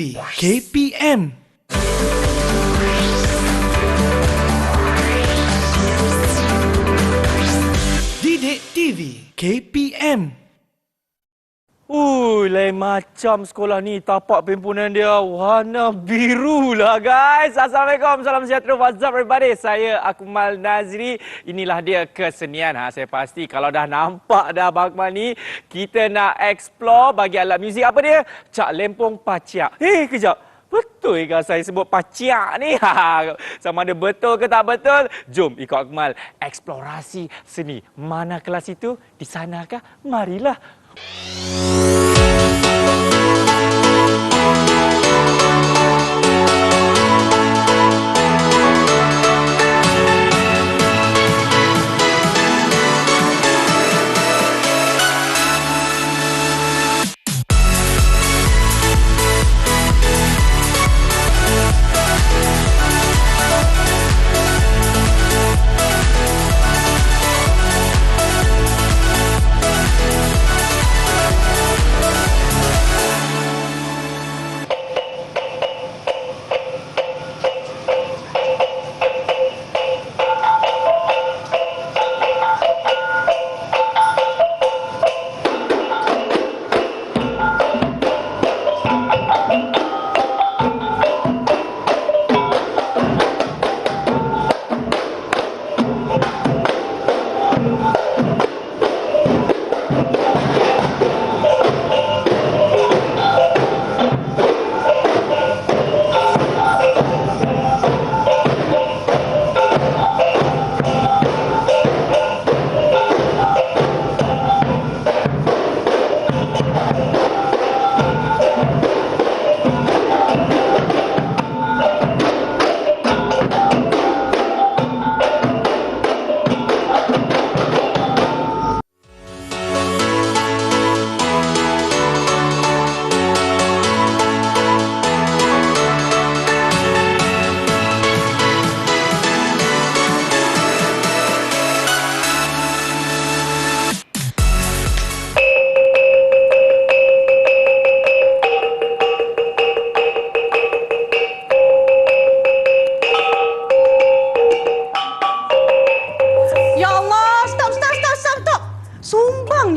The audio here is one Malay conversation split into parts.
TV KPM. Didik TV KPM. Lain macam sekolah ni, tapak pimpinan dia warna biru lah guys. Assalamualaikum, salam sejahtera, what's up everybody? Saya Akmal Nazri. Inilah dia kesenian. Saya pasti kalau dah nampak dah Abang Akmal ni, kita nak explore bagi alat muzik. Apa dia? Cak Lempong Paciak. Kejap. Betul ke saya sebut paciak ni? Sama ada betul ke tak betul? Jom ikut Akmal eksplorasi seni. Mana kelas itu? Di sanakah? Marilah.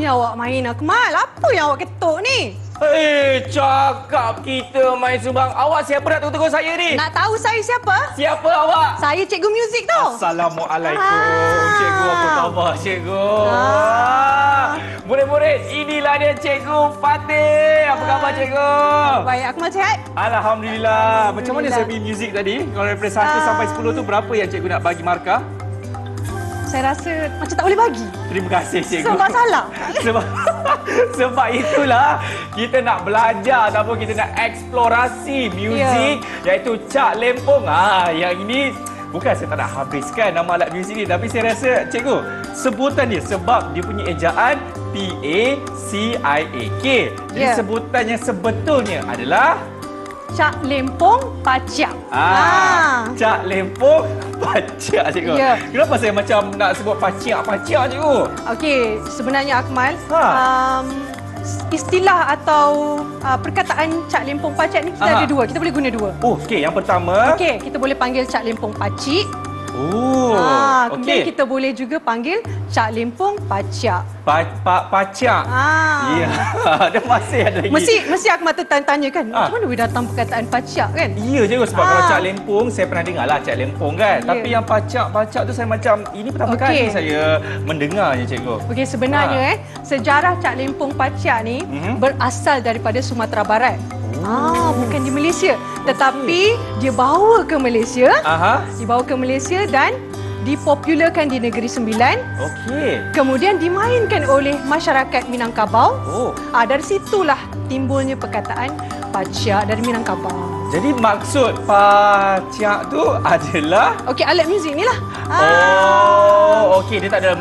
Awak main Akmal, apa yang awak ketuk ni? Cakap kita main sumbang. Awak siapa nak tegur saya ni? Nak tahu saya siapa? Siapa awak? Saya cikgu muzik tu. Assalamualaikum. Cikgu, apa khabar cikgu? Murid-murid, inilah dia Cikgu Fatih. Apa khabar cikgu? Baik, Akmal sihat? Alhamdulillah. Macam mana saya pergi muzik tadi? Kalau daripada 1 sampai 10 tu berapa yang cikgu nak bagi markah? Saya rasa macam tak boleh bagi. Terima kasih cikgu. Sebab salah. Sebab itulah kita nak belajar ataupun kita nak eksplorasi muzik iaitu Cak Lempong. Yang ini bukan saya tak nak habiskan nama alat muzik ni, tapi saya rasa cikgu sebutan dia sebab dia punya ejaan P-A-C-I-A-K. Jadi sebutan yang sebetulnya adalah Cak Lempong Paciak. Cak Lempong Paciak cikgu. Kenapa saya macam nak sebut paciak cikgu? Okey, sebenarnya Akmal, istilah atau perkataan Cak Lempong Paciak ni kita ada dua. Kita boleh guna dua. Okey, yang pertama. Okey, kita boleh panggil Cak Lempong Pacik. Kemudian kita boleh juga panggil Cak Lempong Paciak. Paciak. Ya, ada masih ada lagi. Mesti Akmal tertanya kan, macam mana boleh datang perkataan paciak kan? Ya cikgu, sebab kalau Cak Lempong saya pernah dengar lah Cak Lempong kan. Tapi yang paciak tu saya macam ini pertama kali saya mendengarnya cikgu. Okey, sebenarnya sejarah Cak Lempong Paciak ni berasal daripada Sumatera Barat. Bukan di Malaysia, tetapi dia bawa ke Malaysia. Dibawa ke Malaysia dan dipopularkan di Negeri Sembilan. Kemudian dimainkan oleh masyarakat Minangkabau. Dari situlah timbulnya perkataan paciak dari Minangkabau. Jadi maksud paciak tu adalah alat muzik ni lah. Dia tak ada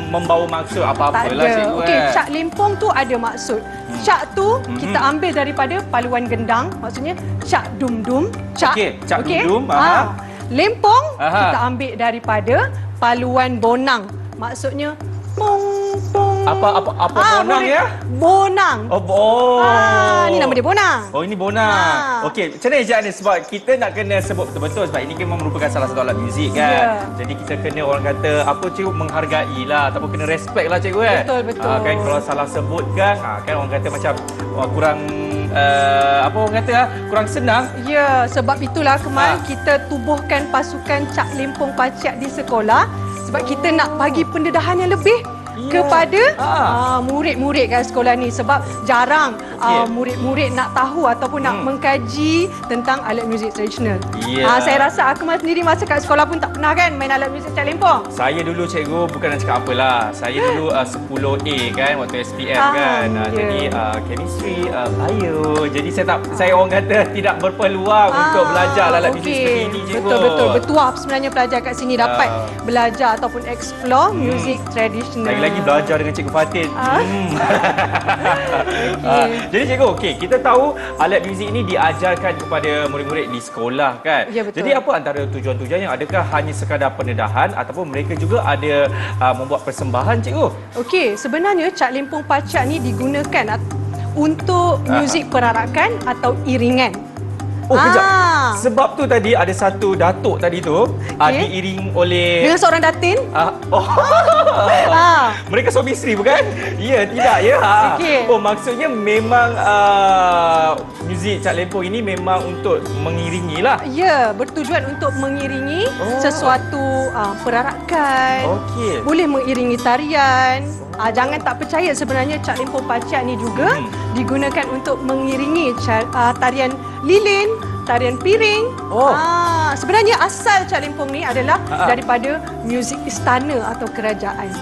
membawa maksud apa-apa lah cikgu. Cak Lempong tu ada maksud. Cak tu kita ambil daripada paluan gendang, maksudnya Cak Dum-Dum. Cak Dum-Dum. Lempong kita ambil daripada paluan bonang, maksudnya pong pong Apa Bonang ya? Bonang. Ni nama dia Bonang. Oh, ini Bonang. Okey, macam mana Ijat ni? Sebab kita nak kena sebut betul-betul sebab ini memang merupakan salah satu alat muzik kan. Jadi kita kena orang kata apa cikgu menghargai lah ataupun kena respect lah cikgu kan. Betul. Kan kalau salah sebut kan orang kata macam kurang apa orang kata kurang senang. Ya, sebab itulah Kemal kita tubuhkan pasukan Cak Limpong Paciak di sekolah sebab kita nak bagi pendedahan yang lebih kepada murid-murid kat sekolah ni sebab jarang murid-murid nak tahu ataupun nak mengkaji tentang alat muzik tradisional. Saya rasa Akmal sendiri masa kat sekolah pun tak pernah kan main alat muzik Cak Limpong. Saya dulu cikgu bukan nak cakap apalah. Saya dulu 10A kan waktu SPM kan. Jadi chemistry, bio. Jadi saya orang kata tidak berpeluang untuk belajar alat muzik seperti ini cikgu. Betul. Bertuah sebenarnya pelajar kat sini dapat belajar ataupun explore muzik tradisional. Lagi belajar dengan Cikgu Fatin. Jadi cikgu, kita tahu alat muzik ini diajarkan kepada murid-murid di sekolah kan. Ya, betul. Jadi apa antara tujuan-tujuannya? Adakah hanya sekadar pendedahan ataupun mereka juga ada membuat persembahan cikgu? Okey, sebenarnya Cak Limpong Paciak ni digunakan untuk muzik perarakan atau iringan. Oh, kejap. Sebab tu tadi ada satu datuk tadi tu diiring oleh dengan seorang datin. Mereka suami isteri bukan? Ya, tidak ya. Oh, maksudnya memang muzik Cak Limpong ini memang untuk mengiringi lah. Ya, bertujuan untuk mengiringi sesuatu perarakan. Boleh mengiringi tarian. Jangan tak percaya sebenarnya Cak Limpong Paciak ni juga digunakan untuk mengiringi tarian lilin, tarian piring. Sebenarnya asal Cak Limpong ni adalah daripada muzik istana atau kerajaan.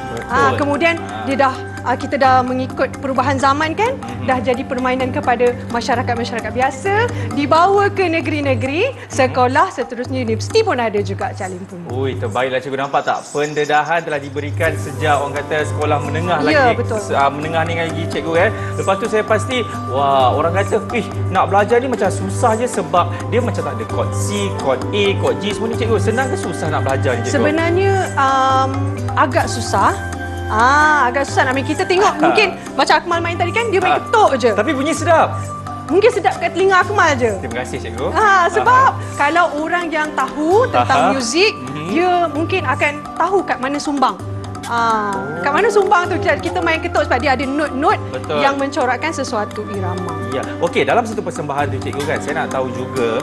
Kemudian dia kita dah mengikut perubahan zaman kan, dah jadi permainan kepada masyarakat-masyarakat biasa, dibawa ke negeri-negeri, sekolah, seterusnya universiti pun ada juga Cak Limpong. Ui, terbaiklah cikgu, nampak tak? Pendedahan telah diberikan sejak orang kata sekolah menengah lagi. Betul. Menengah ni lagi cikgu kan. Lepas tu saya pasti, orang kata, nak belajar ni macam susah je sebab dia macam tak ada kod C, kod A, kod G semua ni cikgu. Senang ke susah nak belajar ni cikgu? Sebenarnya agak susah. Agak susah nak main. Kita tengok mungkin macam Akmal main tadi kan, dia main ketuk je. Tapi bunyi sedap. Mungkin sedap kat telinga Akmal je. Terima kasih cikgu. Sebab kalau orang yang tahu tentang muzik, dia mungkin akan tahu kat mana sumbang. Kat mana sumbang tu kita main ketuk sebab dia ada not-not yang mencorakkan sesuatu irama. Ya. Okey, dalam satu persembahan tu cikgu kan, saya nak tahu juga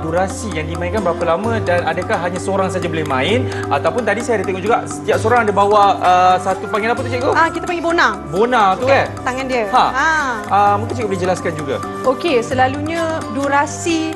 durasi yang dimainkan berapa lama dan adakah hanya seorang saja boleh main ataupun tadi saya ada tengok juga setiap seorang ada bawa satu panggil apa tu cikgu? Kita panggil bonang. Bonang tu kan? Tangan dia. Mungkin cikgu boleh jelaskan juga. Okey, selalunya durasi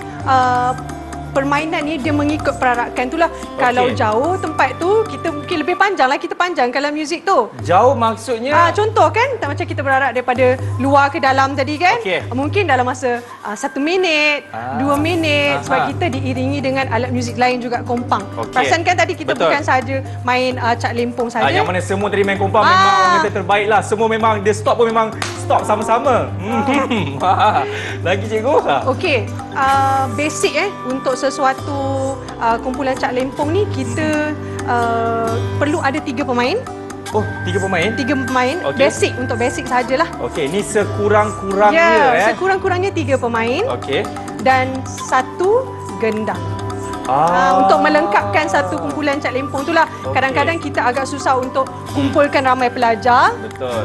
permainan ni dia mengikut perarakan itulah. Kalau jauh tempat tu kita mungkin lebih panjang lah, kita panjang kalau muzik tu. Jauh maksudnya? Contoh kan, tak macam kita berarak daripada luar ke dalam tadi kan. Mungkin dalam masa 1 minit, 2 minit sebab kita diiringi dengan alat muzik lain juga kompang. Perasan kan tadi kita bukan saja main Cak Limpong saja. Yang mana semua tadi main kompang memang orang kata terbaik lah. Semua memang dia stop pun memang stop sama-sama. Lagi cikgu? Okey, basic untuk sesuatu kumpulan Cak Limpong ni kita perlu ada 3 pemain. Oh, 3 pemain? 3 pemain. Basic, untuk basic sajalah. Okey, ni sekurang-kurangnya sekurang-kurangnya 3 pemain. Dan 1 gendang. Untuk melengkapkan satu kumpulan Cak Limpong itulah. Kadang-kadang kita agak susah untuk kumpulkan ramai pelajar. Betul.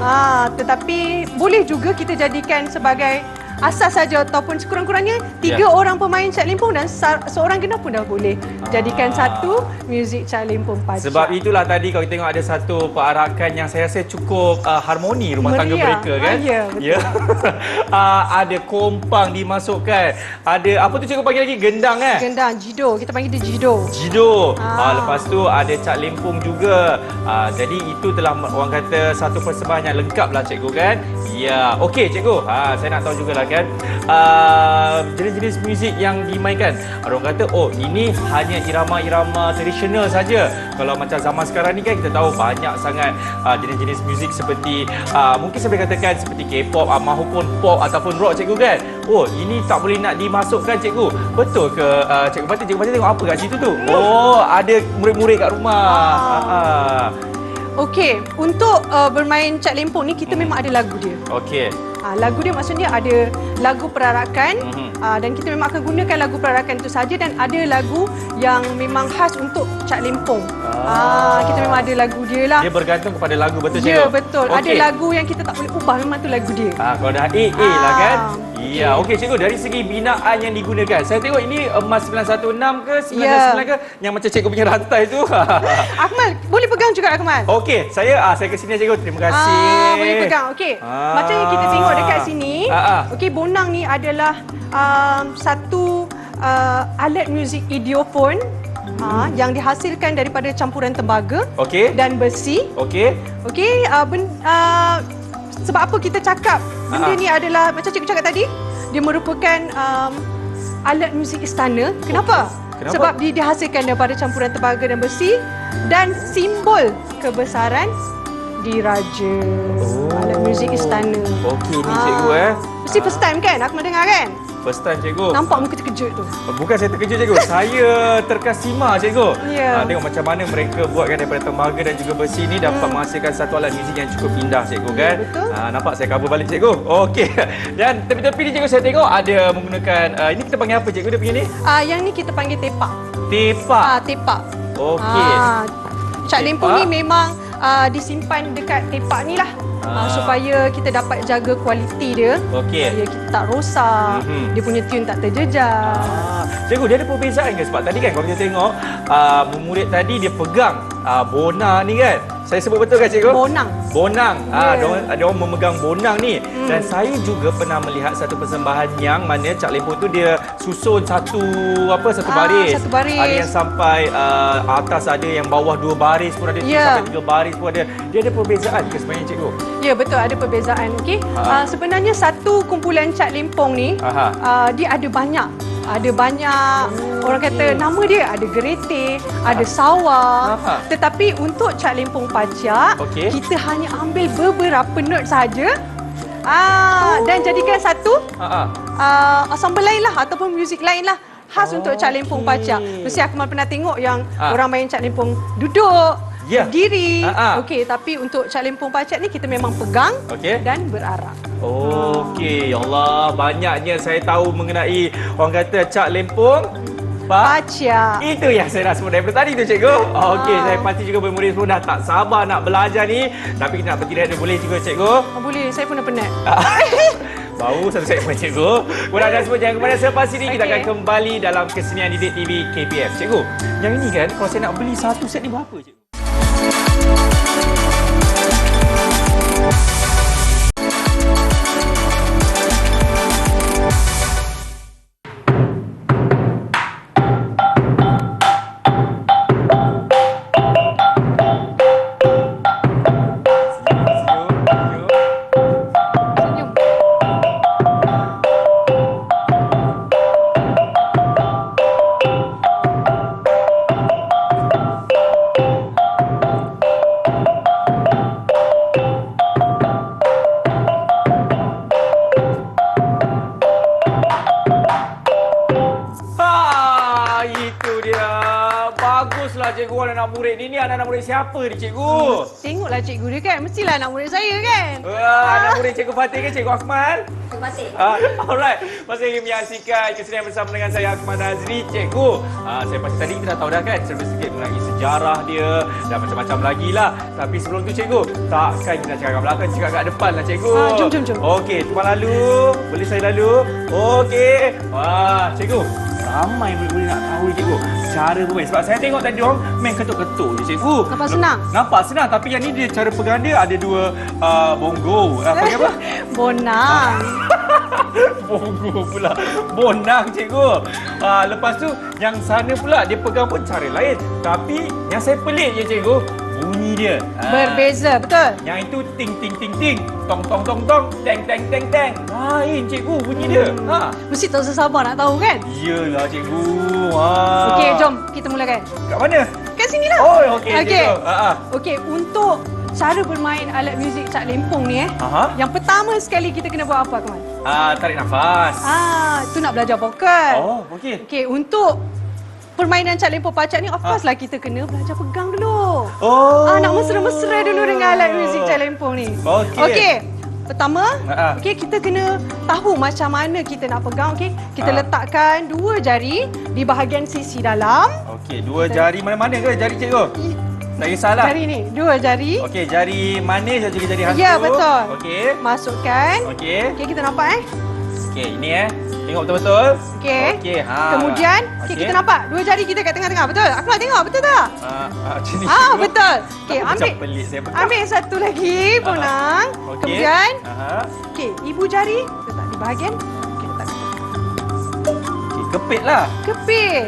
Tetapi boleh juga kita jadikan sebagai asas saja ataupun sekurang-kurangnya 3 orang pemain Cak Limpong dan seorang gendang pun dah boleh jadikan satu muzik Cak Limpong Paciak. Sebab itulah tadi kalau kita tengok ada satu perarakan yang saya rasa cukup harmoni rumah tangga mereka kan. Betul. Ada kompang dimasukkan. Ada apa tu cikgu panggil lagi? Gendang Gendang, jido. Kita panggil dia jido. Lepas tu ada Cak Limpong juga. Jadi itu telah orang kata satu persembahan yang lengkap lah cikgu kan. Ya. Okey cikgu. Saya nak tahu jugalah kan. Jenis-jenis muzik yang dimainkan. Ada orang kata, ini hanya irama-irama tradisional saja. Kalau macam zaman sekarang ni kan kita tahu banyak sangat jenis-jenis muzik seperti mungkin saya boleh katakan seperti K-pop maupun pop ataupun rock cikgu kan. Ini tak boleh nak dimasukkan cikgu. Betul ke Cikgu Fatin? Cikgu Fatin tengok apa kat situ tu? Ada murid-murid kat rumah. Okey, untuk bermain Cak Lempong ni kita memang ada lagu dia. Okey. Lagu dia maksudnya ada lagu perarakan dan kita memang akan gunakan lagu perarakan itu saja, dan ada lagu yang memang khas untuk Cak Lempong. Kita memang ada lagu dia lah. Dia bergantung kepada lagu, betul cikgu? Ya, betul. Okey. Ada lagu yang kita tak boleh ubah, memang tu lagu dia. Kalau dah A lah kan? Iya, okey cikgu, dari segi binaan yang digunakan. Saya tengok ini emas 916 ke 999 ke yang macam cikgu punya rantai tu. Akmal, boleh pegang juga Akmal. Okey, saya ke sini cikgu. Terima kasih. Boleh pegang. Okey. Macam yang kita tengok dekat sini. Okey, bonang ni adalah satu alat muzik idiofon yang dihasilkan daripada campuran tembaga dan besi. Okey, sebab apa kita cakap benda ni adalah macam cikgu cakap tadi, dia merupakan alat muzik istana. Kenapa? Sebab dia dihasilkan daripada campuran tembaga dan besi dan simbol kebesaran diraja. Alat muzik istana. Okey ni cikgu Mesti first time kan? Aku mendengar kan? First time cikgu. Nampak muka terkejut tu. Bukan saya terkejut cikgu, saya terkesima cikgu. Ya. Tengok macam mana mereka buatkan daripada tembaga dan juga besi ni dapat menghasilkan satu alat muzik yang cukup indah cikgu kan. Betul. Nampak saya cover balik cikgu. Okey. Dan tepi-tepi ni cikgu saya tengok ada menggunakan ini kita panggil apa cikgu dia punya ni? Yang ni kita panggil tepak. Tepak. Tepak. Okey. Cak Lempong ni memang disimpan dekat tepak ni lah. Supaya kita dapat jaga kualiti dia. Supaya kita tak rosak. Dia punya tune tak terjejas. Cikgu, dia ada perbezaan ke? Sebab tadi kan kalau kita tengok murid tadi dia pegang bona ni kan. Saya sebut betul kan cikgu? Bonang. Dia orang memegang bonang ni. Dan saya juga pernah melihat satu persembahan yang mana Cak Lempong tu dia susun satu baris. Satu baris. Ada yang sampai atas, ada yang bawah 2 baris pun ada, sampai 3 baris pun ada. Dia ada perbezaan ke sebenarnya cikgu? Ya, betul, ada perbezaan. Okey. Sebenarnya satu kumpulan Cak Lempong ni dia ada banyak. Ada banyak orang kata nama dia, ada gerete, ada sawah. Tetapi untuk Cak Lempong Pacak, kita hanya ambil beberapa not saja. Dan jadikan satu ensemble lain lah ataupun muzik lain lah khas untuk Cak Lempong Pacak. Mesti Akmal pernah tengok yang orang main Cak Lempong duduk, berdiri. Okey, tapi untuk Cak Lempong Pacak ni kita memang pegang dan berarak. Okey, ya Allah, banyaknya saya tahu mengenai orang kata Cak Lempong Pacak. Itu yang saya nak sebut daripada tadi tu cikgu. Okey, saya pasti juga murid semua dah tak sabar nak belajar ni. Tapi kita nak bertirai dulu, boleh juga cikgu? Boleh, saya pun dah penat. Baru satu segmen cikgu. Kurang dan semua jangan kemana selepas ini kita akan kembali dalam kesenian Didik TV KPM. Cikgu, yang ini kan kalau saya nak beli satu set ni berapa cikgu? Cikgu, anak-anak murid ni anak-anak murid siapa ni cikgu? Tengoklah cikgu dia kan, mestilah anak murid saya kan. Anak murid cikgu Fatih ke cikgu Akmal? Cikgu Fatih. Alright, masih ingin menyaksikan kesenian bersama dengan saya Akmal Nazri. Cikgu, saya pasti tadi kita dah tahu dah kan sedikit mengenai sejarah dia dan macam-macam lagi lah. Tapi sebelum tu cikgu, takkan kita cakap kat belakang, cakap kat depan lah cikgu. Jom. Okey, tuan lalu. Boleh saya lalu? Okey. Cikgu, ramai murid-murid nak tahu ni cikgu cara bermain. Sebab saya tengok tadi orang main ketuk-ketuk je cikgu. Nampak senang? Nampak senang, tapi yang ni dia cara pegang dia ada 2 bongo. Panggil apa? Bonang. Bongo pula. Bonang cikgu. Lepas tu yang sana pula dia pegang pun cara lain. Tapi yang saya pelik je cikgu, bunyi dia. Berbeza, betul? Yang itu ting ting ting ting, tong tong tong tong, teng teng teng teng. Lain cikgu bunyi dia. Mesti tak usah sabar nak tahu kan? Iyalah cikgu. Okey, jom kita mulakan. Kat mana? Kat sini lah. Okey cikgu. Okey, untuk cara bermain alat muzik Cak Lempong ni yang pertama sekali kita kena buat apa, Kamal? Tarik nafas. Tu nak belajar vokal. Okey. Okey, untuk permainan Cak Lempong Pacak ni of course lah kita kena belajar pegang dulu. dulu. Oh. Nak mesra-mesra dulu dengan alat muzik calempong ni. Okey. Okey. Pertama, Ha. okey, kita kena tahu macam mana kita nak pegang. Okey, kita letakkan 2 jari di bahagian sisi dalam. Okey, 2 jari mana-mana ke jari cikgu? Tak kisahlah. Jari ni, 2 jari. Okey, jari manis dan juga jari hantu. Ya, betul. Okey. Masukkan. Okey. Okey, kita nampak Okey, ini Tengok betul-betul. Okey. Okey, ha. Kemudian, okey, kita nampak 2 jari kita kat tengah-tengah. Betul? Akmal tengok, betul tak? Macam ni. Betul. Okey, Macam ambil. pelik saya pegang. Ambil satu lagi, Bonang. Okey. Kemudian, Aha. okey, ibu jari letak di bahagian. Okey, letak. Okey, kepit lah. Kepit.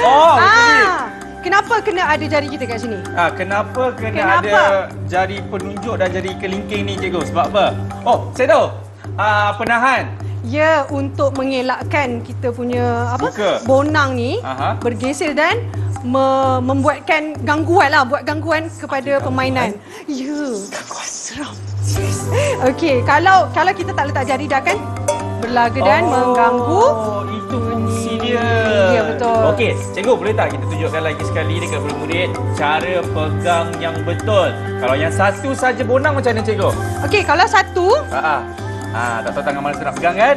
Oh, ini. Kenapa kena ada jari kita kat sini? Kenapa ada jari penunjuk dan jari kelingking ni cikgu? Sebab apa? Oh, saya tahu. Penahan. Ya, untuk mengelakkan kita punya Buka. bonang ni Aha. bergeser dan membuatkan gangguan lah, buat gangguan kepada permainan. Ya. Gangguan seram. Okey, kalau kita tak letak jari dia akan berlaga dan mengganggu. Oh, itu fungsi dia. Ya, betul. Okey, cikgu boleh tak kita tunjukkan lagi sekali dekat murid-murid cara pegang yang betul. Kalau yang satu saja bonang macam mana cikgu? Okey, kalau satu, Tak tahu tangan mana saya nak pegang kan?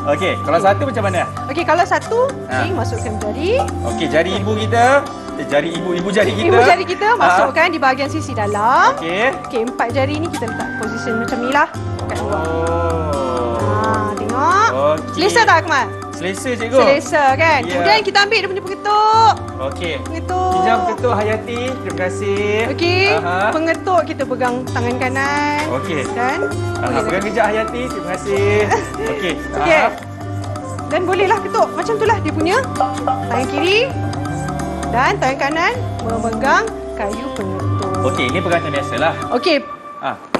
Okey, kalau satu macam mana? okey, kalau satu, okey, masukkan jari. Okey, jari ibu kita. Jari ibu jari kita. Ibu jari kita masukkan di bahagian sisi dalam. Okey. Okey, 4 jari ni kita letak position macam ni lah. Kat luar. Tengok. Okey. Selesa tak, Akmal? Selesa cikgu. Selesa kan? Ya. Kemudian kita ambil dia punya pengetuk. Okey. Pengetuk. Pinjam ketuk Hayati. Terima kasih. Okey. Aha. Pengetuk kita pegang tangan kanan. Okey. Dan Pegang kejap Hayati. Terima kasih. Okey. Okey. Dan bolehlah ketuk. Macam itulah dia punya. Tangan kiri dan tangan kanan memegang kayu pengetuk. Okey, ini pegang macam biasalah. Okey.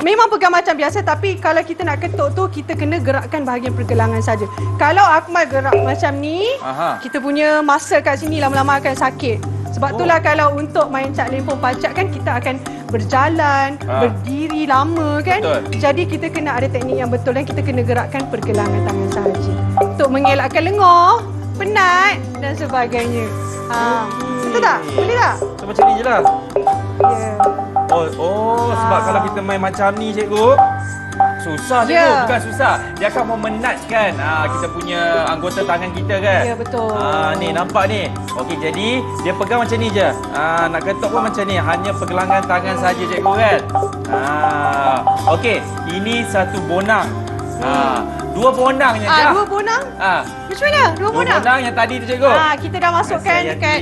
Memang pegang macam biasa, tapi kalau kita nak ketuk tu, kita kena gerakkan bahagian pergelangan saja. Kalau Akmal gerak macam ni, kita punya masa kat sini lama-lama akan sakit. Sebab itulah kalau untuk main cak lempong pacak kan, kita akan berjalan, berdiri lama kan. Betul. Jadi kita kena ada teknik yang betul dan kita kena gerakkan pergelangan tangan sahaja. Untuk mengelakkan lengoh, penat dan sebagainya. Betul tak? Boleh tak? So macam ni je lah. Ya. Sebab kalau kita main macam ni cikgu, susah cikgu. Ya. Bukan susah. Dia akan memenatkan kita punya anggota tangan kita kan. Ya, betul. Ni nampak ni. Okey, jadi dia pegang macam ni je. Nak ketuk pun macam ni. Hanya pergelangan tangan saja cikgu kan. Okey, ini satu bonang. Dua bonang je. Dua bonang? Macam mana? Dua bonang? Dua bonang yang tadi tu cikgu. Kita dah masukkan dekat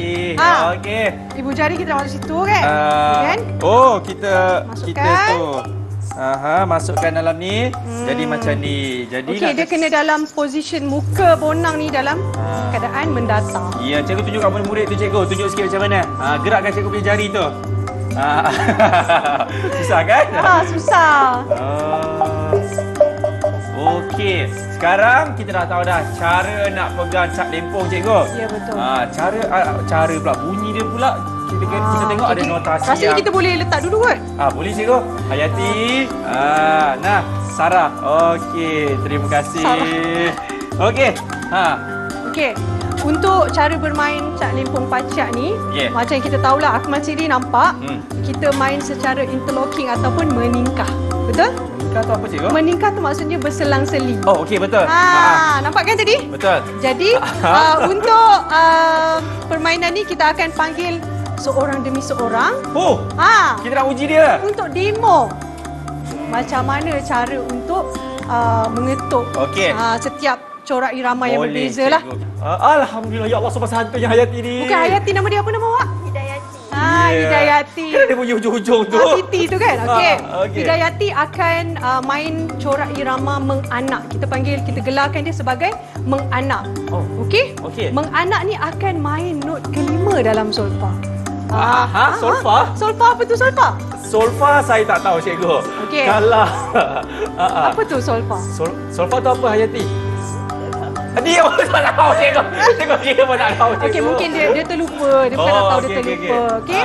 Okey. ibu jari kita dah masuk situ kan? Kan? Kita Masukkan. tu. Masukkan dalam ni. Jadi macam ni. Jadi Okey, dia kena dalam position muka bonang ni dalam keadaan mendatar. Ya, cikgu tunjuk kat murid-murid tu cikgu. Tunjuk sikit macam mana. Gerakkan cikgu punya jari tu. Susah kan? Susah. Okey, sekarang kita dah tahu dah cara nak pegang cak lempong cikgu. Ya, betul. Cara pula bunyi dia pula kita tengok ada notasi Rasanya yang kita boleh letak dulu kot. boleh cikgu. Hayati. Nah, Sarah. Okey, terima kasih. Sarah. Okey. Okey. Untuk cara bermain cak lempong pacak ni, macam yang kita tahulah, Akmal sendiri nampak, kita main secara interlocking ataupun meningkah. Betul? Meningkah tu apa cikgu? Meningkah tu maksudnya berselang-seli. Oh, okey, betul. Nampak kan tadi? Betul. Jadi, untuk permainan ni kita akan panggil seorang demi seorang. Kita nak uji dia. Untuk demo macam mana cara untuk mengetuk setiap corak irama yang berbeza lah. Alhamdulillah, ya Allah, sebab santunya Hayati ni. Bukan Hayati, nama dia apa nama awak? Hidayati. Hidayati. Kan ada punya hujung-hujung tu. Titi tu kan? Okey. Okey. Hidayati akan main corak irama menganak. Kita gelarkan dia sebagai menganak. Okey? Okey. Menganak ni akan main not kelima dalam solfa. Solfa? Solfa apa tu solfa? Solfa saya tak tahu cikgu. Okey. Kalau Apa tu solfa? Solfa tu apa Hayati? Dia pun tak tahu cikgu. Cikgu dia pun tak tahu cikgu. Okey, mungkin dia terlupa. Dia bukan tak tahu, dia okey, terlupa. Okey.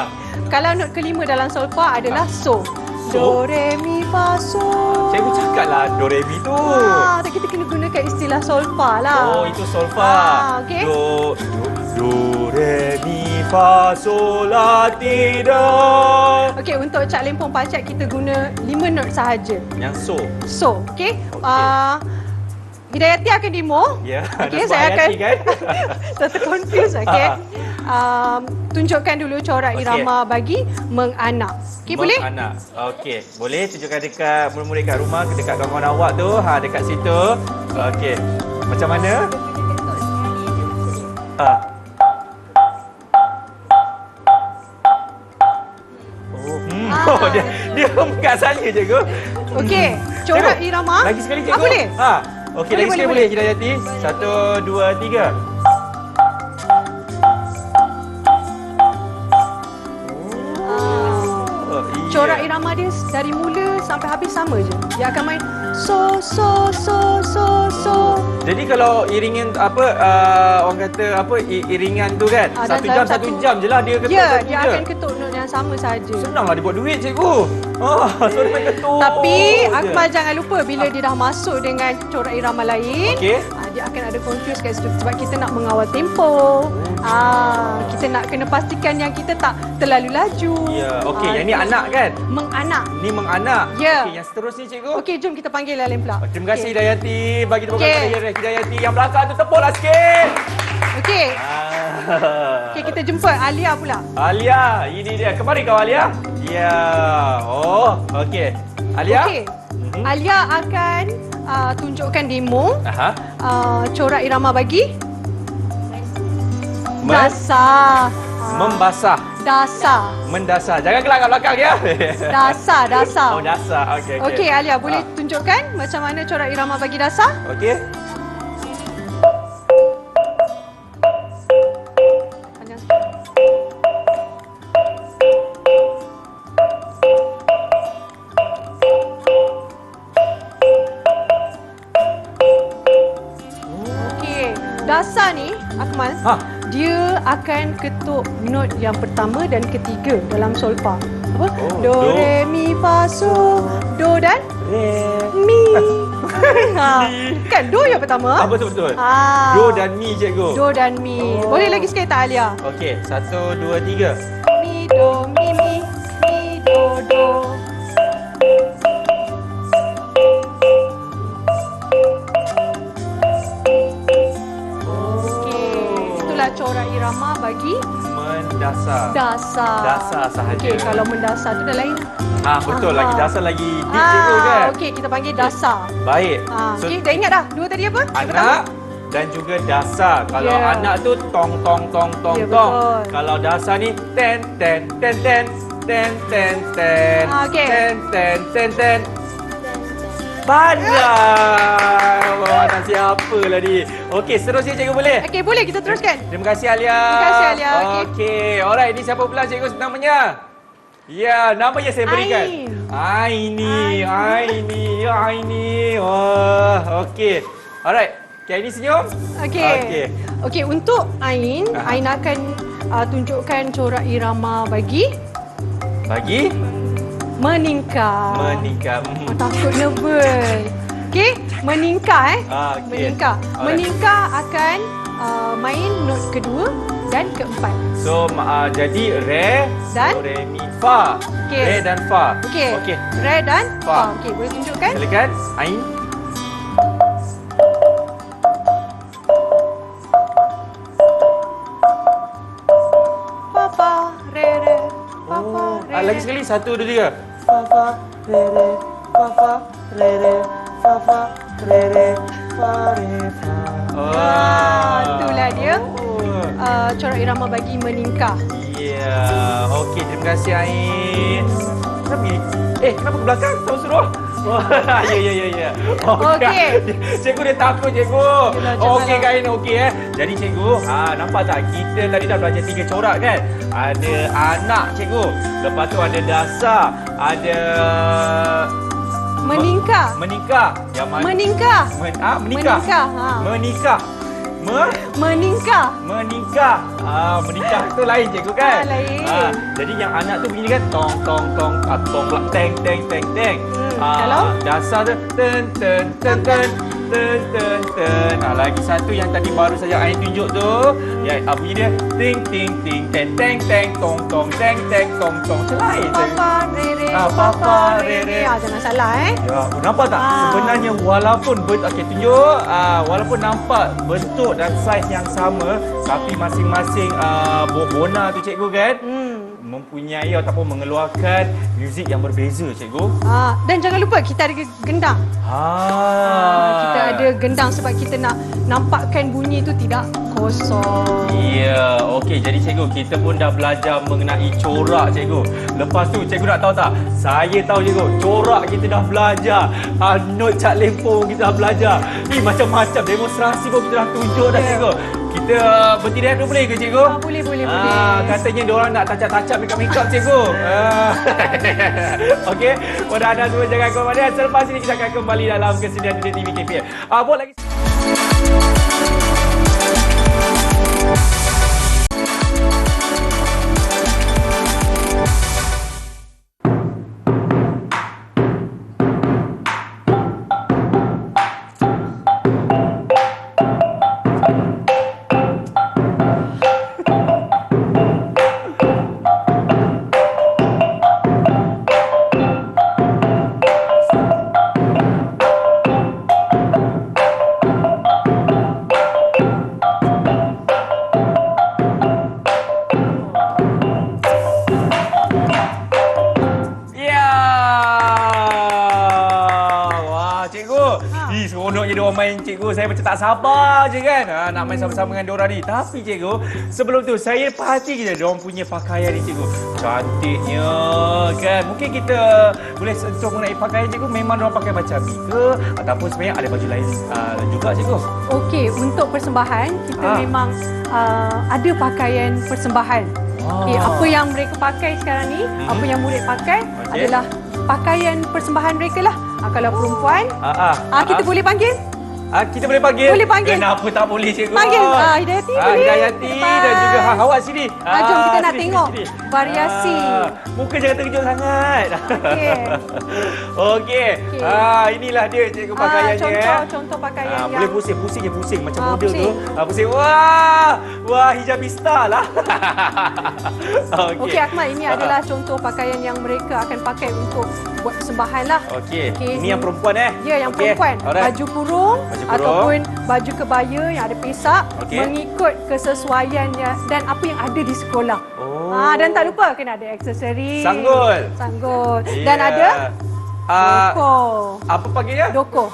Kalau not kelima dalam solfa adalah so. So? Do, re, mi, fa, so. Cikgu cakaplah do re mi tu. Tak, kita kena gunakan istilah solfa lah. Itu solfa. Okey. Do re mi fa, sol, la, ti, do. Okey, untuk Cak Lempong Pacak kita guna 5 not sahaja. Yang so. So, okey. Okey. Hidayati akan demo. Ya, Okey, dah saya sebab akan Hayati kan? terconfuse, okey. Tunjukkan dulu corak irama bagi menganak. Okey, boleh? Anak. Okey, boleh tunjukkan dekat murid-murid kat rumah, dekat kawan-kawan awak tu. Dekat situ. Okey. Macam mana? Ha. Oh, dia bukan saya cikgu. Okey, corak Cikgu, irama. Lagi sekali cikgu. Boleh? Ha. Okey, lagi sekali boleh Hidayati. 1 2 3. Corak irama dia dari mula sampai habis sama je. Dia akan main so so so so so. Jadi kalau iringan orang kata iringan tu kan, Dan 1 dalam jam 1 jam je lah dia ketuk. Ya, satu dia je. akan ketuk not yang sama saja. Senanglah dia buat duit cikgu. So dia main ketuk. Tapi je. Akmal jangan lupa bila dia dah masuk dengan corak irama lain, Okey. dia akan ada confuse kat situ sebab kita nak mengawal tempo. Kita nak kena pastikan yang kita tak terlalu laju. Ya, okey. Yang ni anak kan? Menganak. Ni menganak. Ya. Okey, yang seterusnya cikgu. Okey, jom kita panggil Lain pula. Terima kasih Hidayati. Bagi tepukan Okey. kepada Hidayati. Yang belakang tu tepuklah sikit. Okey. Okey, kita jumpa Alia pula. Alia, ini dia. Kemari kau Alia. Ya. Oh, okey. Alia? Okey. Alia akan tunjukkan demo Aha. corak irama bagi dasar. Membasah. Dasar. Mendasar. Jangan gelak kat belakang ya. Dasar. Oh, dasar. Okey, okey. Okey, Alia boleh tunjukkan macam mana corak irama bagi dasar? Okey. Panjang sikit. Okey, dasar ni Akmal, dia akan ketuk not yang pertama dan ketiga dalam solfa. Apa? Do, re, mi, fa, so, do dan mi. Kan do yang pertama. Betul-betul. Ah. Do dan mi cikgu. Do dan mi. Boleh lagi sekali tak Alia? Okey, 1 2 3. Mi, do, mi, do, do. Okey, itulah corak irama bagi Mendasar. dasar. Dasar sahaja. Okey, kalau mendasar tu dah lain. Betul. Aha. Lagi dasar lagi deep cikgu kan. Okey, kita panggil dasar. Baik. Okey, dah ingat dah dua tadi apa? Yang pertama? Anak dan juga dasar. Kalau Ya. anak tu tong tong tong tong Ya, tong. betul. Kalau dasar ni ten ten ten ten ten ten ten Okey. ten ten ten ten. Pandai. Wah, tak siapa lah ni. Okey, seterusnya cikgu boleh? Okey, boleh kita teruskan. Terima kasih Alia. Terima kasih, Alia. Okey. Okey, alright. Ini siapa pula cikgu namanya? Ya, namanya saya berikan. Ain. Aini. Wah, okey. Alright. Okay, ini senyum. Okey. Okey, untuk Ain, Ain akan tunjukkan corak irama bagi meningkah. menikah. Takut nervous. Okey, meningkah Okey. Meningkah. Alright. Meningkah akan main not kedua dan keempat. So, jadi re, Dan? do, re, mi, fa. Okey. Re dan fa. Okey. Okey. Re dan Fa. fa. Okey, boleh tunjukkan? Silakan. Ain. Fa fa re re. Fa fa re. Lagi sekali. 1 2 3. Fa fa re re. Fa fa re re. Fa fa re re. Fa re fa. Itulah dia. Corak irama bagi meningkah. Ya. Okey, terima kasih Ain. Kenapa ni? Kenapa ke belakang? Tahu suruh? Ya. Okey. Cikgu dia takut cikgu. Janganlah. Okey Kain, okey Jadi cikgu, nampak tak? Kita tadi dah belajar 3 corak kan? Ada anak cikgu. Lepas tu ada dasar. Ada Meningkah. menikah. Yang mana? Menikah. Menikah. Menikah. Menikah. Menikah. Menikah. Menikah tu lain cikgu kan? Lain. Jadi yang anak tu bunyi kan tong tong tong tong pula teng teng teng teng. Kalau? Dasar tu ten ten ten ten Lagi satu yang tadi baru saja Ain tunjuk tu. Ya, bunyi dia ting ting ting teng teng teng tong tong teng teng tong tong. Lain. Papa rere, Papa rere. Jangan salah Ya, nampak tak? Sebenarnya walaupun tunjuk. Walaupun nampak bentuk dan saiz yang sama, tapi masing-masing bona tu cikgu kan, mempunyai ataupun mengeluarkan muzik yang berbeza cikgu. Dan jangan lupa kita ada gendang. Kita ada gendang sebab kita nak nampakkan bunyi itu tidak kosong. Ya, okey. Jadi cikgu, kita pun dah belajar mengenai corak cikgu. Lepas tu cikgu nak tahu tak? Saya tahu cikgu, corak kita dah belajar. Not Cak Lempong kita dah belajar. Ni macam-macam demonstrasi pun kita dah tunjuk dah cikgu. Kita berdiri dulu boleh ke cikgu? Boleh. Katanya diorang nak tacap-tacap makeup cikgu. Okey, pada anda semua jangan ke mana. Selepas ini kita akan kembali dalam kesediaan Didik TV KPM. Buat lagi. Seronok je diorang main cikgu. Saya macam tak sabar je kan nak main sama-sama dengan diorang ni. Tapi cikgu, sebelum tu saya perhati je diorang punya pakaian ni cikgu. Cantiknya kan. Mungkin kita boleh sentuh mengenai pakaian cikgu. Memang diorang pakai macam ni ke? Ataupun sebenarnya ada baju lain juga cikgu? Okey, untuk persembahan kita memang ada pakaian persembahan. Okay, apa yang mereka pakai sekarang ni, apa yang murid pakai adalah pakaian persembahan mereka lah. Kalau perempuan, kita boleh panggil? Kita boleh panggil? Boleh panggil. Kenapa tak boleh cikgu? Panggil. Hidayati boleh. Hidayati dan juga awak sini. Jom kita nak tengok variasi. Muka jangan terkejut sangat. Okey. Inilah dia cikgu pakaiannya. Contoh pakaian yang boleh pusing macam model tu. Pusing. Wah, hijabista lah. Okey Akmal, ini adalah contoh pakaian yang mereka akan pakai untuk buat persembahan lah. Okey. Ini yang perempuan Ya, yang perempuan. Baju kurung ataupun baju kebaya yang ada pesak, mengikut kesesuaiannya dan apa yang ada di sekolah. Dan tak lupa kena ada aksesori. Sanggul. Dan ada doko. Apa panggilnya? Doko.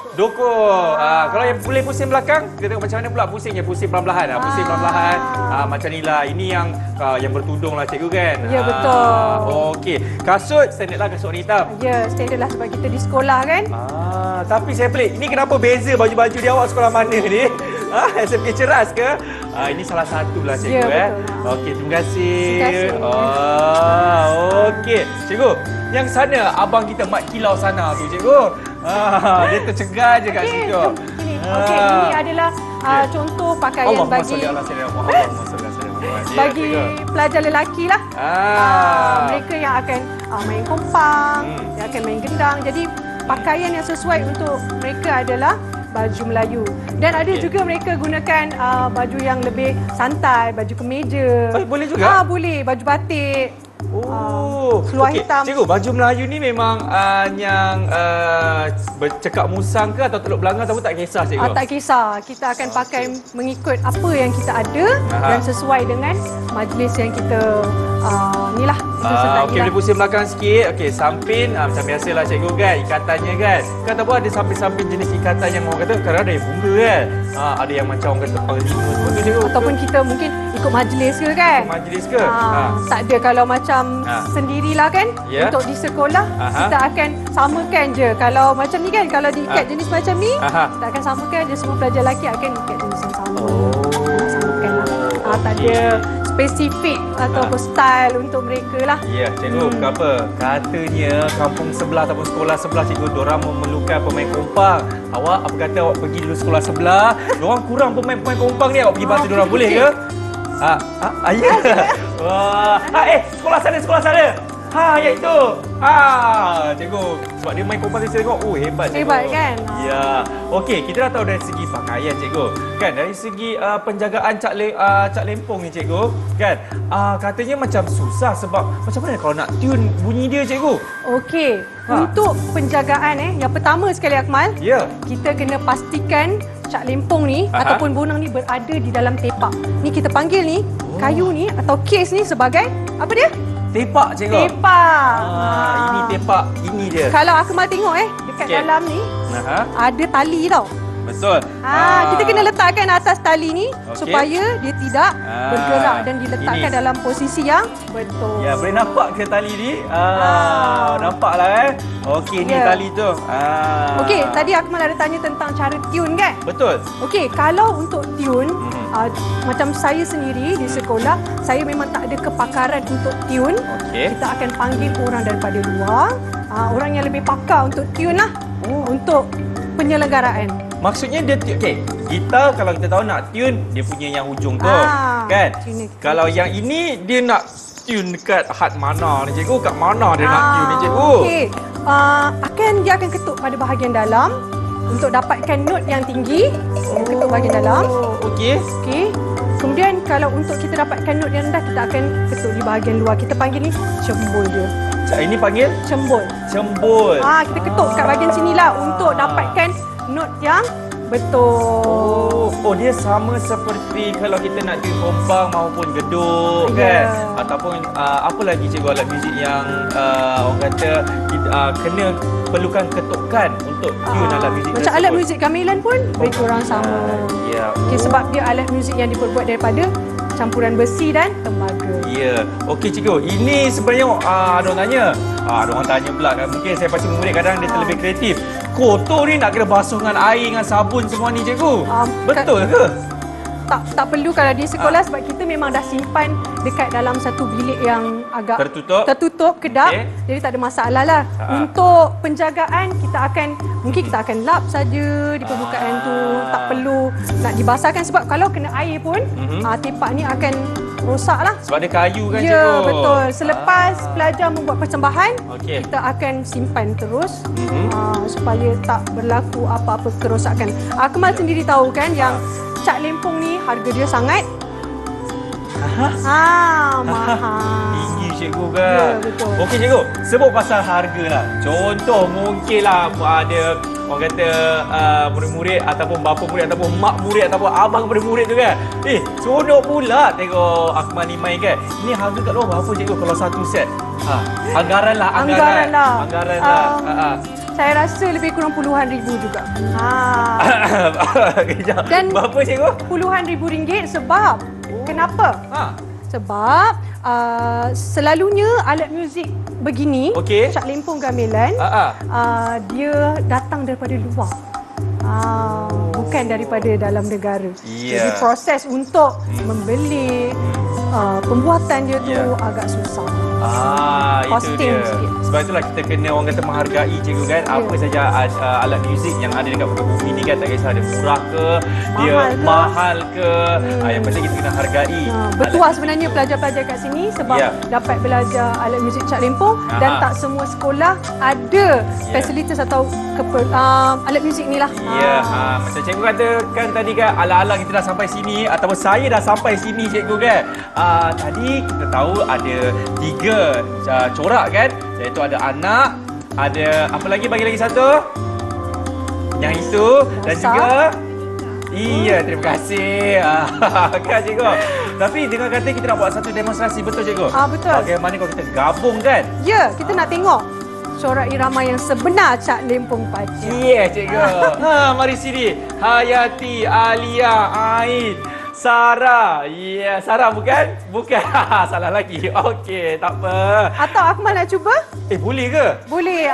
Kalau yang boleh pusing belakang, kita tengok macam mana pula pusingnya. Pusing perlahan-lahan. Pusing perlahan-lahan. Macam inilah. Ini yang bertudung lah cikgu kan? Ya, betul. Okey. Kasut, standard lah kasut warna hitam. Ya, standard lah sebab kita di sekolah kan. Tapi saya pelik. Ini kenapa beza baju-baju di awak sekolah mana ni? SMK Ceras ke? Ini salah satu lah cikgu. Ya, betul. Okey, terima kasih. Terima kasih. Okey. Cikgu, yang sana abang kita Mat Kilau sana tu cikgu. Dia tercegar je kat situ. Okey, ini adalah contoh pakaian bagi pelajar lelaki lah. Mereka yang akan main kompang, yang akan main gendang. Jadi pakaian yang sesuai untuk mereka adalah baju Melayu. Dan ada juga mereka gunakan baju yang lebih santai, baju kemeja. Boleh juga? Boleh, baju batik. Seluar hitam. Cikgu, baju Melayu ni memang yang bercakap musang ke atau Teluk Belanga ataupun tak kisah cikgu? Tak kisah. Kita akan pakai mengikut apa yang kita ada dan sesuai dengan majlis yang kita inilah. Okey, boleh pusing belakang sikit. Okey, sampin macam biasalah cikgu kan, ikatannya kan. Kan ataupun ada sampin-sampin jenis ikatan yang orang kata kadang ada yang bunga kan. Ada yang macam orang kata panglima semua tu cikgu. Ataupun kita mungkin ikut majlis ke kan? Ikut majlis ke? Tak ada kalau macam sendirilah kan. Untuk di sekolah kita akan samakan je. Kalau macam ni kan, kalau diikat jenis macam ni, kita akan samakan je, semua pelajar lelaki akan ikat jenis yang sama. Samakan lah. Tak ada spesifik ataupun style untuk mereka lah. Ya, cikgu, kenapa? Katanya kampung sebelah ataupun sekolah sebelah cikgu, diorang memerlukan pemain kompang. Awak apa kata awak pergi dulu sekolah sebelah, diorang kurang pemain kompang ni, awak pergi bantu diorang boleh ke? Ya. Wah. Sekolah sana. Yang itu. Cikgu. Sebab dia main kompetisi tengok. Oh, hebat cikgu. Hebat kan? Ya. Okey, kita dah tahu dari segi pakaian cikgu. Kan dari segi penjagaan Cak Lempong ni cikgu. Kan? Katanya macam susah sebab macam mana kalau nak tune bunyi dia cikgu? Okey, untuk penjagaan yang pertama sekali Akmal, Ya. kita kena pastikan Cak Lempong ni ataupun bonang ni berada di dalam tepak. Ni kita panggil ni kayu ni atau kes ni sebagai apa dia? Tepak cikgu. Tepak. Ini tepak, ini dia. Kalau Akmal tengok dekat Okey. dalam ni ada tali tau. Betul. Kita kena letakkan atas tali ni Okey. supaya dia tidak bergerak dan diletakkan ini. dalam posisi yang betul. Ya, boleh nampak ke tali ni? Nampaklah Okey, ni Ya. tali tu. Okey, tadi Akmal ada tanya tentang cara tune kan? Betul. Okey, kalau untuk tune, macam saya sendiri di sekolah, saya memang tak ada kepakaran untuk tune. Okey. Kita akan panggil orang daripada luar, orang yang lebih pakar untuk tune lah, untuk penyelenggaraan. Maksudnya dia okey, gitar kalau kita tahu nak tune dia punya yang hujung tu, kan? Sini. Kalau yang ini dia nak tune dekat hat mana ni cikgu? Kat mana dia nak tune ni cikgu? Okey, dia akan ketuk pada bahagian dalam untuk dapatkan note yang tinggi. Dia ketuk bahagian dalam. Okey. Okey. Kemudian kalau untuk kita dapatkan note yang rendah, kita akan ketuk di bahagian luar. Kita panggil ni cembul dia. Ini panggil Cembul. cembul. Kita ketuk kat bahagian sinilah untuk dapatkan note yang betul. Oh, dia sama seperti kalau kita nak tune kompang maupun geduk kan? Ataupun apa lagi cikgu alat muzik yang orang kata kena perlukan ketukan untuk tune alat muzik Macam tersebut? alat muzik gamelan pun lebih kurang sama. Ya. Okay, sebab dia alat muzik yang diperbuat daripada campuran besi dan tembaga. Ya. Okey cikgu, ini sebenarnya ada orang tanya. Ada orang tanya pula kan. Mungkin saya pasti murid kadang dia terlebih kreatif. Kotor ni nak kena basuh dengan air dengan sabun semua ni cikgu. Betul ke? Tak perlu kalau di sekolah sebab kita memang dah simpan dekat dalam satu bilik yang agak tertutup kedap. Okey. Jadi tak ada masalah lah. Untuk penjagaan mungkin kita akan lap saja di permukaan tu. Tak perlu nak dibasahkan sebab kalau kena air pun tepak ni akan rosak lah. Sebab dia kayu kan cikgu? Ya, betul. Selepas pelajar membuat persembahan, Okey. kita akan simpan terus supaya tak berlaku apa-apa kerosakan. Akmal sendiri tahu kan yang Cak Lempong ni harga dia sangat mahal. Tinggi cikgu kan? Ya, betul. Okey cikgu, sebut pasal harga lah. Contoh mungkinlah ada orang kata murid-murid ataupun bapa murid ataupun mak murid ataupun abang murid tu kan. Seronok pula tengok Akmal ni main kan. Ini harga kat luar berapa cikgu kalau satu set? Anggaran lah. Saya rasa lebih kurang puluhan ribu juga. Kejap. Dan berapa cikgu? Puluhan ribu ringgit sebab kenapa? Sebab selalunya alat muzik begini, Okey. Cak Lempong gamelan, dia datang daripada luar. Bukan daripada dalam negara. Ya. Jadi proses untuk membeli pembuatan dia tu agak susah. Itu Costing dia. sikit. Sebab itulah kita kena orang kata menghargai cikgu kan. Apa saja alat muzik yang ada dekat muka bumi ni kan. Tak kisah dia murah ke, dia mahal ke. Yang penting kita kena hargai. Bertuah sebenarnya pelajar-pelajar kat sini sebab dapat belajar alat muzik Cak Lempong dan tak semua sekolah ada fasilitas atau alat muzik ni lah. Ya, macam cikgu katakan tadi kan, ala-ala kita dah sampai sini ataupun saya dah sampai sini cikgu kan. Tadi kita tahu ada 3 corak kan, iaitu ada anak, ada apa lagi, bagi lagi satu yang itu dan juga iya, terima kasih. Kan cikgu. Tapi dengan kata kita nak buat satu demonstrasi, betul cikgu? Betul. Bagaimana kalau kita gabung kan? Ya, kita nak tengok corak irama yang sebenar Cak Lempong Pacia. Ya cikgu. Mari sini. Hayati, Alia, Ain, Sarah. Ya, Sarah bukan? Bukan. Salah lagi. Okey, tak apa. Atau Akmal nak cuba? Boleh ke? Boleh.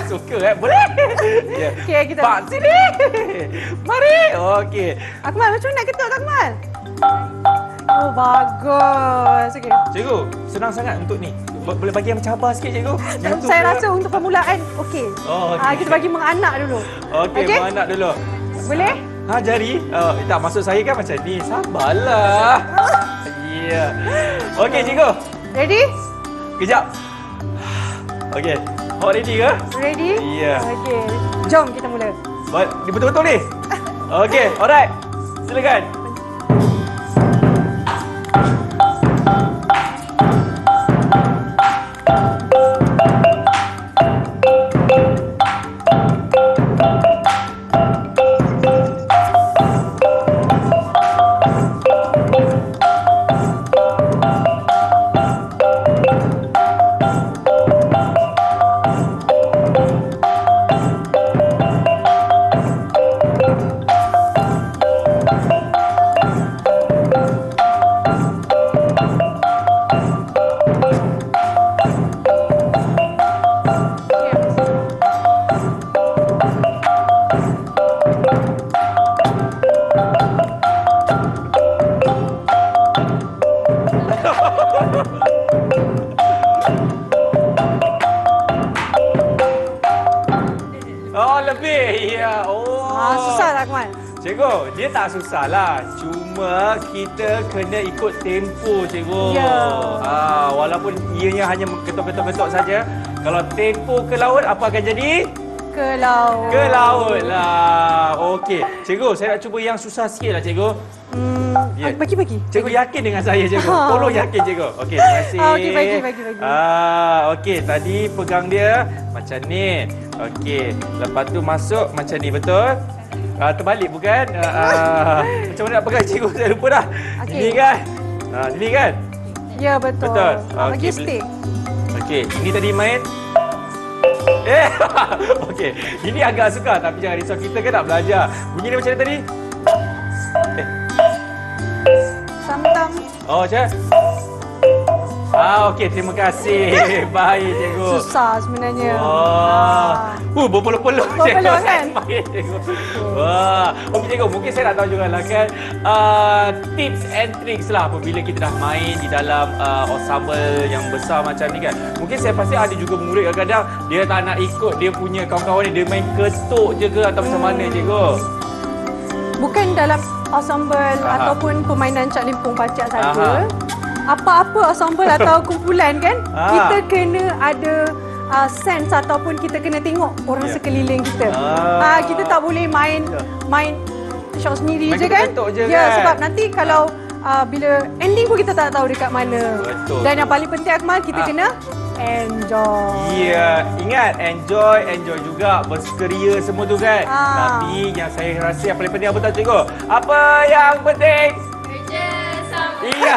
Suka Boleh. Ya. Okey, kita. Pak, sini. Mari. Okey. Akmal, macam mana nak ketuk Akmal? Oh, bagus. Okey. Cikgu, senang sangat untuk ni. Boleh bagi yang mencabar sikit cikgu? Saya rasa untuk permulaan okey. Okey. Kita bagi menganak dulu. Okey, menganak dulu. Boleh? Jari? Tak, maksud saya kan macam ni. Sabarlah. Ya. Okey cikgu. Ready? Kejap. Okey. Awak ready ke? Ready? Ya. Okey. Jom kita mula. Betul-betul ni? Okey, alright. Silakan. Oh, lebih. Ya. Oh. Susah tak, Akmal? Cikgu, dia tak susah lah. Cuma kita kena ikut tempo, cikgu. Ya. Walaupun ianya hanya ketuk-ketuk-ketuk saja. Kalau tempo ke laut, apa akan jadi? Ke laut. Ke laut lah. Okey. Cikgu, saya nak cuba yang susah sikit lah, cikgu. Ya. Bagi. Cikgu yakin dengan saya, cikgu. Tolong yakin, cikgu. Okey, terima kasih. Okey, bagi. Okey, tadi pegang dia macam ni. Okey, lepas tu masuk macam ni, betul? Terbalik bukan? Macam mana nak pegang, cikgu? Saya lupa dah. Okey. Ini kan? Ini kan? Ya, betul. Betul. Bagi Okey, stick. Okey, ini tadi main. Okey, ini agak sukar tapi jangan risau, kita kan nak belajar. Bunyi dia macam mana tadi? Sam-tam. Oh, macam? Okey, terima kasih. Baik, cikgu. Susah sebenarnya. Berpeluh-peluh. Berpeluh kan? Baik, cikgu. Wah. Okey, cikgu. Mungkin saya nak tahu juga lah kan. Tips and tricks lah apabila kita dah main di dalam ensemble yang besar macam ni kan. Mungkin saya pasti ada juga murid kadang-kadang dia tak nak ikut dia punya kawan-kawan ni. Dia main ketuk je ke atau macam mana, cikgu? Bukan dalam ensemble ataupun permainan Cak Limpung Pacak saja. Apa-apa ensemble atau kumpulan kan, kita kena ada sense ataupun kita kena tengok orang sekeliling kita. Kita tak boleh main show sendiri je kan. Sebab nanti kalau bila ending pun kita tak tahu dekat mana. Betul. Dan yang paling penting, Akmal, kita kena enjoy. Ya, ingat enjoy juga bersekeria semua tu kan. Tapi yang saya rasa yang paling penting apa tahu, cikgu? Apa yang penting? Iya,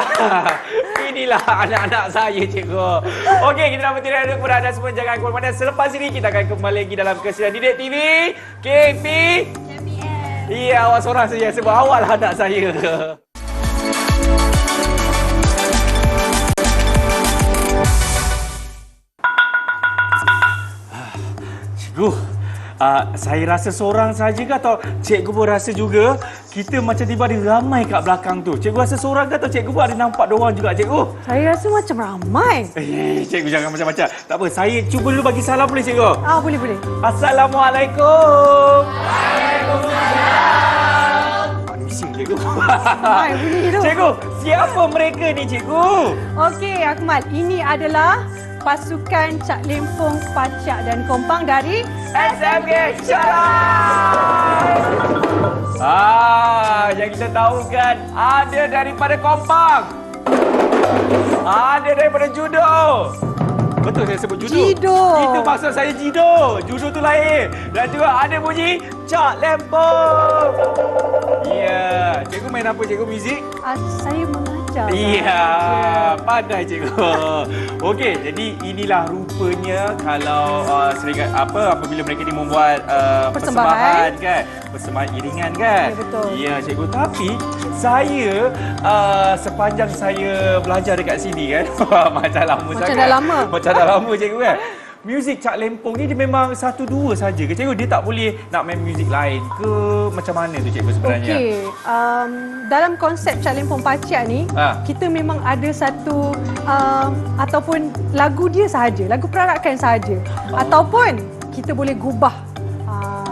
inilah anak-anak saya, cikgu. Okey, kita nak bertirai dulu kepada anda semua. Jangan ke mana-mana. Selepas ini kita akan kembali lagi dalam kesediaan Didik TV KP Champion. Iya, awak seorang saja sebab awal anak saya. Cikgu, saya rasa seorang saja ke atau cikgu pun rasa juga kita macam tiba ada ramai kat belakang tu. Cikgu rasa seorang ke atau cikgu pun ada nampak dua orang juga, cikgu? Saya rasa macam ramai. Cikgu jangan macam-macam. Tak apa, saya cuba dulu bagi salam boleh, cikgu? Boleh. Assalamualaikum. Waalaikumsalam. Manusia, cikgu. Boleh tu. Cikgu, siapa mereka ni, cikgu? Okey, Akmal, ini adalah pasukan Cak Limpung Pacak dan Kompang dari SMK yang kita tahu kan ada daripada Kompang. Ada daripada judo. Betul saya sebut judo? Jido. Itu maksud saya jido. Judo tu lain. Dan juga ada bunyi Cak Lempung. Ya. Cikgu main apa, cikgu? Muzik? Saya mengajar. Iya, pandai, cikgu. Okey, jadi inilah rupanya kalau seringat apabila mereka ni membuat persembahan kan, persembahan iringan kan. Ya, betul. Ya, cikgu. Tapi saya sepanjang saya belajar dekat sini kan, macam lama sangat. Macam dah lama, cikgu kan. Muzik Cak Lempung ni dia memang satu dua saja ke, cikgu? Dia tak boleh nak main muzik lain ke? Macam mana tu, cikgu, sebenarnya? Okey, dalam konsep Cak Limpung Pacak ni, kita memang ada satu ataupun lagu dia sahaja, lagu perarakan sahaja. Ataupun kita boleh gubah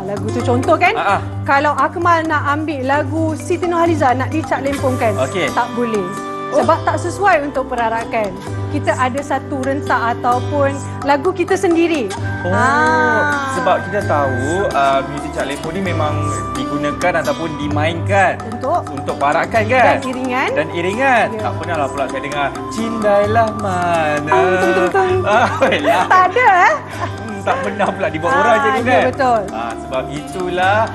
lagu tu. Contoh kan, kalau Akmal nak ambil lagu Siti Nurhaliza nak di Cak Limpung kan, tak boleh. Sebab tak sesuai untuk perarakan. Kita ada satu rentak ataupun lagu kita sendiri. Sebab kita tahu muzik Cak Lempo ni memang digunakan ataupun dimainkan untuk parakan kan? Dan iringan. Ya. Tak pernah lah pula saya dengar Cindailah Mana. Tak ada Tak pernah pula dibuat orang macam tu kan? Ya, betul. Sebab itulah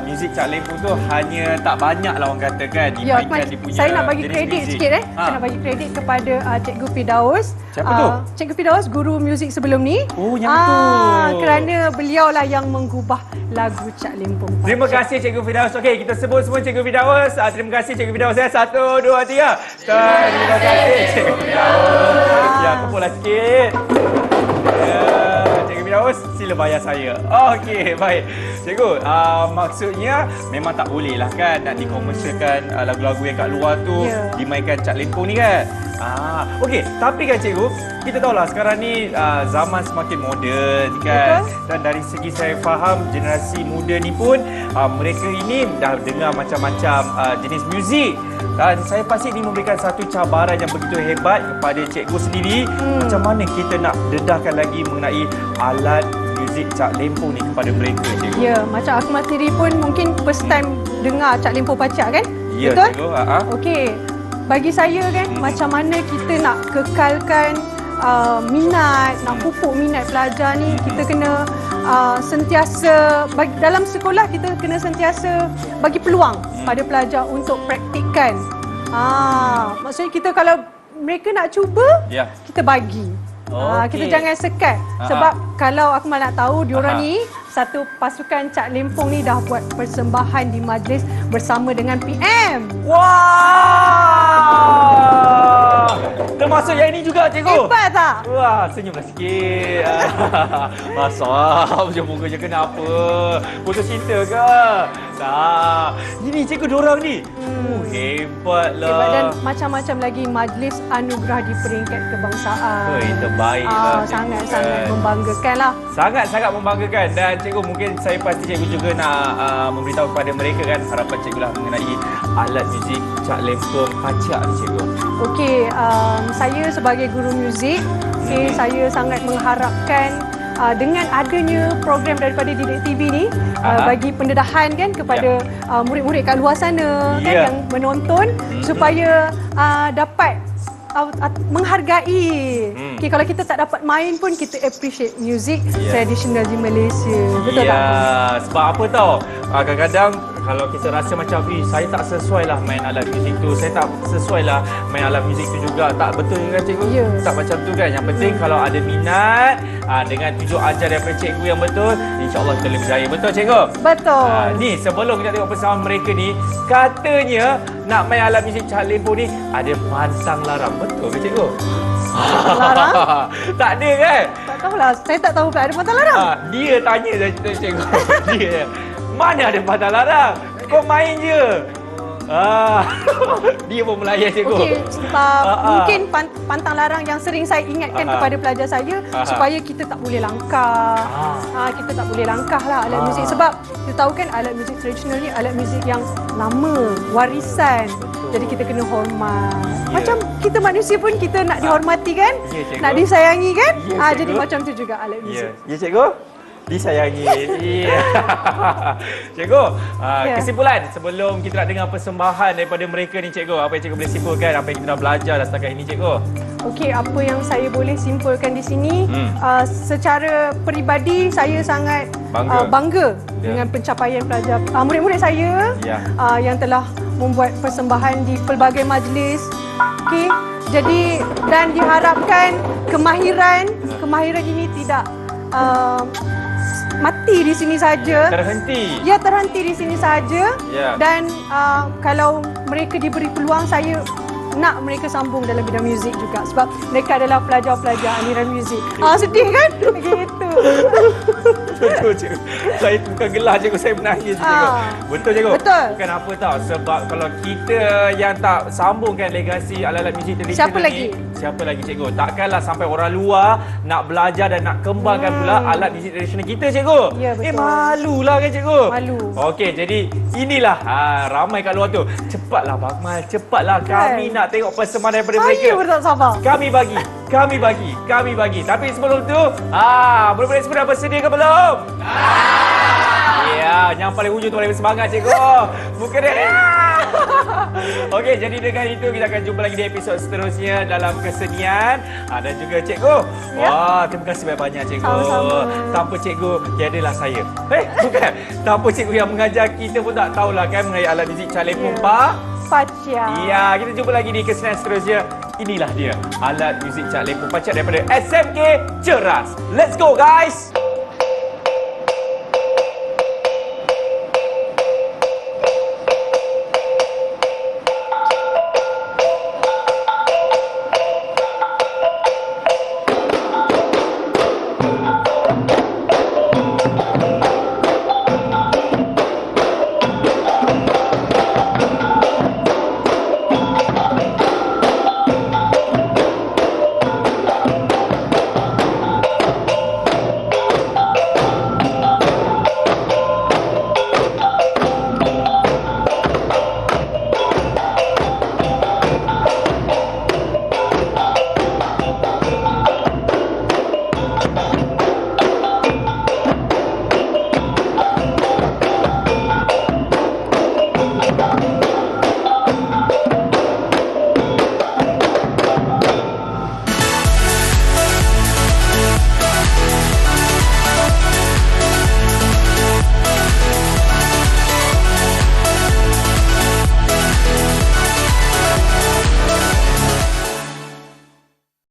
muzik Cak Lempo tu hanya tak banyak lah orang kata kan dimainkan di punya saya nak bagi jenis kredit muzik. sikit Saya nak bagi kredit kepada Cikgu Firdaus. Siapa tu? Cikgu Firdaus, guru muzik sebelum ni. Oh, yang betul. Kerana beliau lah yang menggubah lagu Cak Lempung. Terima kasih Cikgu Firdaus. Okey, kita sebut semua Cikgu Firdaus. Terima kasih Cikgu Firdaus. 1, 2, 3. Terima kasih Cikgu Firdaus. Ya, kumpullah sikit. Ya, Cikgu Firdaus, sila bayar saya. Okey, baik. Cikgu, maksudnya memang tak boleh lah kan nak dikomersialkan lagu-lagu yang kat luar tu dimainkan Cak Lempung ni kan? Okey, tapi kan Cikgu, kita tahulah sekarang ni zaman semakin moden kan. Dan dari segi saya faham generasi muda ni pun mereka ini dah dengar macam-macam jenis muzik. Dan saya pasti ini memberikan satu cabaran yang begitu hebat kepada cikgu sendiri. Macam mana kita nak dedahkan lagi mengenai alat muzik Cak Lempung ni kepada mereka, cikgu? Ya, macam aku sendiri pun mungkin first time dengar Cak Lempung Pacak kan? Ya, betul? Cikgu. Okey. Bagi saya kan, macam mana kita nak kekalkan minat, nak pupuk minat pelajar ni, kita kena sentiasa dalam sekolah kita kena sentiasa bagi peluang pada pelajar untuk praktikkan. Maksudnya kita kalau mereka nak cuba, kita bagi. Kita jangan sekat. Sebab kalau aku malah nak tahu diorang ni satu pasukan Cak Lempung ni dah buat persembahan di majlis bersama dengan PM. Wah! Termasuk yang ini juga, cikgu. Hebat tak? Wah, senyumlah sikit. Masam je mukanya kenapa? Putus cinta ke? Tak. Ini cikgu diorang ni. Hebatlah. Hebat dan macam-macam lagi majlis anugerah di peringkat kebangsaan. Terbaiklah. Sangat-sangat membanggakan lah. Sangat-sangat membanggakan. Dan cikgu, mungkin saya pasti cikgu juga nak memberitahu kepada mereka kan harapan cikgu lah mengenai alat muzik Cak Lempung Pacak ni, cikgu. Okey, saya sebagai guru muzik, saya sangat mengharapkan dengan adanya program daripada Didik TV ni bagi pendedahan kan kepada murid-murid kat luar sana kan yang menonton supaya dapat menghargai. Okay, kalau kita tak dapat main pun kita appreciate music tradisional di Malaysia. Betul tak? Sebab apa tau? Kadang-kadang kalau kita rasa macam saya tak sesuai lah main alat muzik tu, saya tak sesuai lah main alat muzik tu juga. Tak betul kan cikgu? Tak macam tu kan. Yang penting kalau ada minat dengan tujuan ajar daripada cikgu yang betul, insya-Allah kita lebih berjaya. Betul cikgu? Betul. Ni sebelum kita tengok persamaan mereka ni, katanya nak main alat muzik Cak Lempung ni ada pantang larang. Betul ke cikgu? Larang? Tak ada kan? Tak tahulah. Saya tak tahu pula ada pantang larang. Dia tanya cikgu. Dia. Mana ada pantang larang? Kau main je. Dia pun melayan cikgu. Okey, mungkin pantang larang yang sering saya ingatkan kepada pelajar saya supaya kita tak boleh langkah. Kita tak boleh langkah lah alat muzik sebab kita tahu kan alat muzik tradisional ni alat muzik yang lama, warisan. Jadi kita kena hormat. Macam kita manusia pun kita nak dihormati kan? Nak disayangi kan? Jadi macam tu juga alat muzik. Ya cikgu? Disayangi. Cikgu, kesimpulan sebelum kita nak dengar persembahan daripada mereka ni cikgu, apa yang cikgu boleh simpulkan apa yang kita dah belajar dah setakat ini cikgu? Okey, apa yang saya boleh simpulkan di sini, secara peribadi saya sangat bangga dengan pencapaian pelajar murid-murid saya yang telah membuat persembahan di pelbagai majlis. Okey, jadi dan diharapkan kemahiran ini tidak mati di sini saja. Terhenti. Ya, terhenti di sini saja. Dan kalau mereka diberi peluang, saya nak mereka sambung dalam bidang muzik juga sebab mereka adalah pelajar-pelajar aliran muzik. Sedih kan? Begitu. Betul cikgu. Saya bukan gelah cikgu, saya menangis cikgu. Betul cikgu. Betul. Bukan apa tau, sebab kalau kita yang tak sambungkan legasi alat-alat muzik tradisional Siapa lagi? Siapa lagi cikgu? Takkanlah sampai orang luar nak belajar dan nak kembangkan pula alat muzik tradisional kita cikgu. Ya, betul. Malulah kan cikgu? Malu. Okey, jadi inilah ramai kat luar tu. Cepatlah Bang Mal, cepatlah. Kami nak tengok persembahan daripada mereka. Saya pun tak sabar. Kami bagi. Tapi sebelum tu, budak-budak semua dah bersedia ke belum? Ya, yang paling hujung tu paling bersemangat cikgu. Bukan dia. Okey, jadi dengan itu kita akan jumpa lagi di episod seterusnya dalam kesenian. Dan juga cikgu. Ya. Wah, terima kasih banyak-banyak cikgu. Sama-sama. Tanpa cikgu, tiadalah saya. Bukan. Tanpa cikgu yang mengajar kita pun tak tahulah kan mengenai alat muzik Calipung Pacia. Ya, kita jumpa lagi di kesenian seterusnya. Inilah dia, alat muzik Cak Lepung Pacak daripada SMK Ceras. Let's go guys!